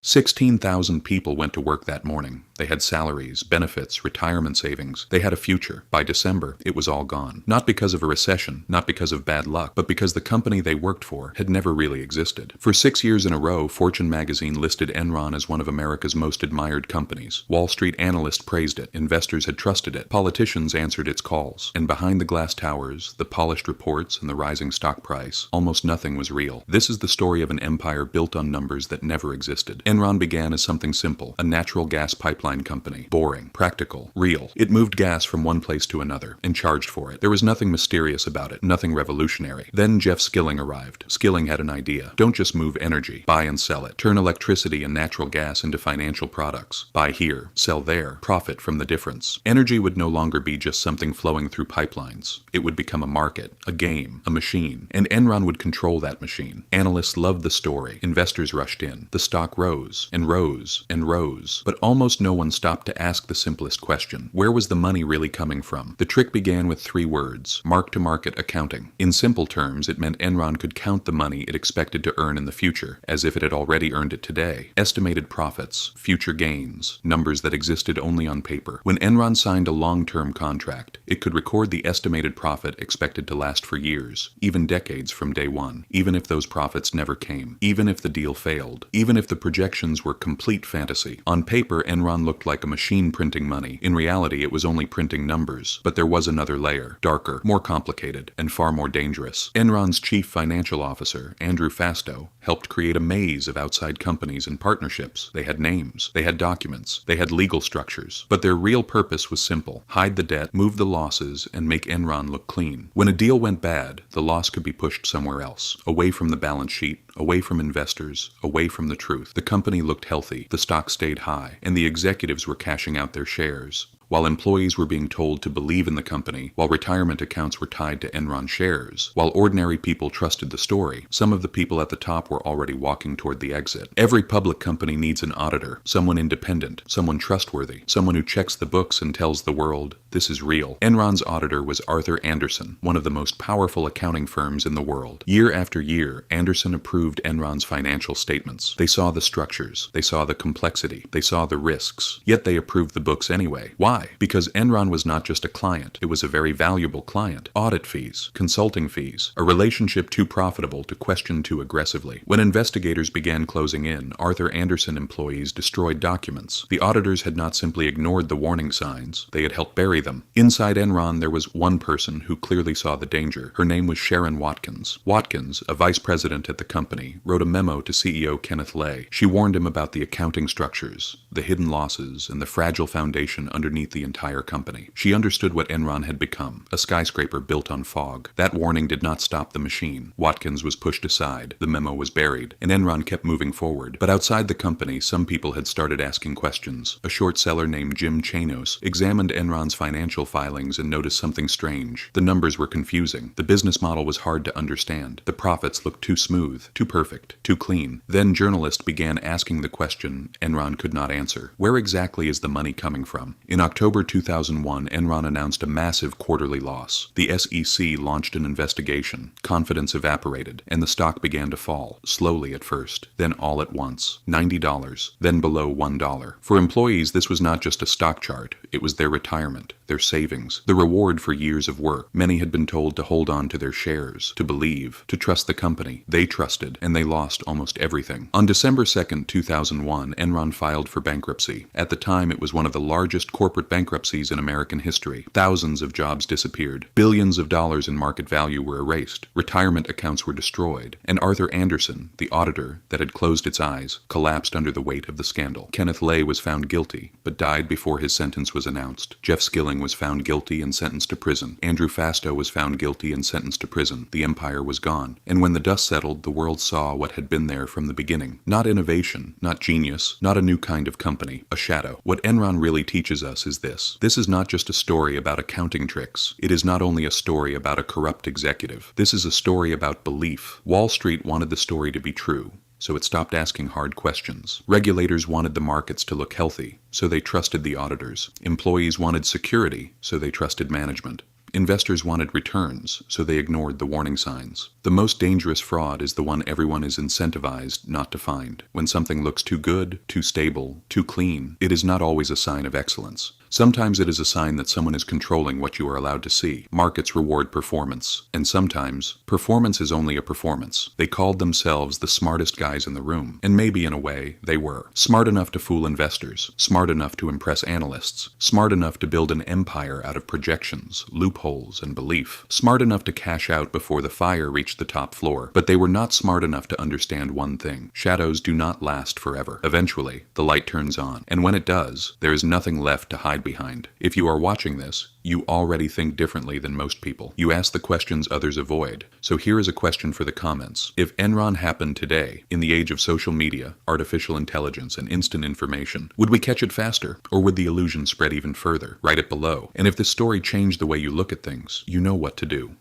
16,000 people went to work that morning. They had salaries, benefits, retirement savings. They had a future. By December, it was all gone. Not because of a recession, not because of bad luck, but because the company they worked for had never really existed. For 6 years in a row, Fortune magazine listed Enron as one of America's most admired companies. Wall Street analysts praised it. Investors had trusted it. Politicians answered its calls. And behind the glass towers, the polished reports, and the rising stock price, almost nothing was real. This is the story of an empire built on numbers that never existed. Enron began as something simple, a natural gas pipeline company. Boring, practical, real. It moved gas from one place to another and charged for it. There was nothing mysterious about it, nothing revolutionary. Then Jeff Skilling arrived. Skilling had an idea. Don't just move energy, buy and sell it. Turn electricity and natural gas into financial products. Buy here, sell there, profit from the difference. Energy would no longer be just something flowing through pipelines. It would become a market, a game, a machine, and Enron would control that machine. Analysts loved the story. Investors rushed in. The stock rose and rose and rose, but almost no one stopped to ask the simplest question. Where was the money really coming from? The trick began with 3 words: mark-to-market accounting. In simple terms, it meant Enron could count the money it expected to earn in the future, as if it had already earned it today. Estimated profits, future gains, numbers that existed only on paper. When Enron signed a long-term contract, it could record the estimated profit expected to last for years, even decades from day one, even if those profits never came, even if the deal failed, even if the projections were complete fantasy. On paper, Enron looked like a machine printing money. In reality, it was only printing numbers. But there was another layer, darker, more complicated, and far more dangerous. Enron's chief financial officer, Andrew Fastow, helped create a maze of outside companies and partnerships. They had names, they had documents, they had legal structures. But their real purpose was simple: hide the debt, move the losses, and make Enron look clean. When a deal went bad, the loss could be pushed somewhere else, away from the balance sheet, away from investors, away from the truth. The company looked healthy, the stock stayed high, and the executives were cashing out their shares. While employees were being told to believe in the company, while retirement accounts were tied to Enron shares, while ordinary people trusted the story, some of the people at the top were already walking toward the exit. Every public company needs an auditor, someone independent, someone trustworthy, someone who checks the books and tells the world, this is real. Enron's auditor was Arthur Andersen, one of the most powerful accounting firms in the world. Year after year, Andersen approved Enron's financial statements. They saw the structures, they saw the complexity, they saw the risks, yet they approved the books anyway. Why? Because Enron was not just a client, it was a very valuable client. Audit fees, consulting fees, a relationship too profitable to question too aggressively. When investigators began closing in, Arthur Andersen employees destroyed documents. The auditors had not simply ignored the warning signs, they had helped bury them. Inside Enron, there was one person who clearly saw the danger. Her name was Sharon Watkins. Watkins, a vice president at the company, wrote a memo to CEO Kenneth Lay. She warned him about the accounting structures, the hidden losses, and the fragile foundation underneath the entire company. She understood what Enron had become, a skyscraper built on fog. That warning did not stop the machine. Watkins was pushed aside, the memo was buried, and Enron kept moving forward. But outside the company, some people had started asking questions. A short seller named Jim Chanos examined Enron's financial filings and noticed something strange. The numbers were confusing. The business model was hard to understand. The profits looked too smooth, too perfect, too clean. Then journalists began asking the question Enron could not answer. Where exactly is the money coming from? In October 2001, Enron announced a massive quarterly loss. The SEC launched an investigation. Confidence evaporated, and the stock began to fall, slowly at first, then all at once. $90, then below $1. For employees, this was not just a stock chart. It was their retirement, their savings, the reward for years of work. Many had been told to hold on to their shares, to believe, to trust the company. They trusted, and they lost almost everything. On December 2nd, 2001, Enron filed for bankruptcy. At the time, it was one of the largest corporate bankruptcies in American history. Thousands of jobs disappeared. Billions of dollars in market value were erased. Retirement accounts were destroyed. And Arthur Andersen, the auditor that had closed its eyes, collapsed under the weight of the scandal. Kenneth Lay was found guilty, but died before his sentence was announced. Jeff Skilling was found guilty and sentenced to prison. Andrew Fastow was found guilty and sentenced to prison. The empire was gone. And when the dust settled, the world saw what had been there from the beginning. Not innovation, not genius, not a new kind of company, a shadow. What Enron really teaches us is this. This is not just a story about accounting tricks. It is not only a story about a corrupt executive. This is a story about belief. Wall Street wanted the story to be true, so it stopped asking hard questions. Regulators wanted the markets to look healthy, so they trusted the auditors. Employees wanted security, so they trusted management. Investors wanted returns, so they ignored the warning signs. The most dangerous fraud is the one everyone is incentivized not to find. When something looks too good, too stable, too clean, it is not always a sign of excellence. Sometimes it is a sign that someone is controlling what you are allowed to see. Markets reward performance, and sometimes performance is only a performance. They called themselves the smartest guys in the room, and maybe in a way they were. Smart enough to fool investors, smart enough to impress analysts, smart enough to build an empire out of projections, loopholes, and belief, smart enough to cash out before the fire reached the top floor. But they were not smart enough to understand one thing: shadows do not last forever. Eventually, the light turns on, and when it does, there is nothing left to hide behind. If you are watching this, you already think differently than most people. You ask the questions others avoid. So here is a question for the comments. If Enron happened today, in the age of social media, artificial intelligence, and instant information, would we catch it faster? Or would the illusion spread even further? Write it below. And if this story changed the way you look at things, you know what to do.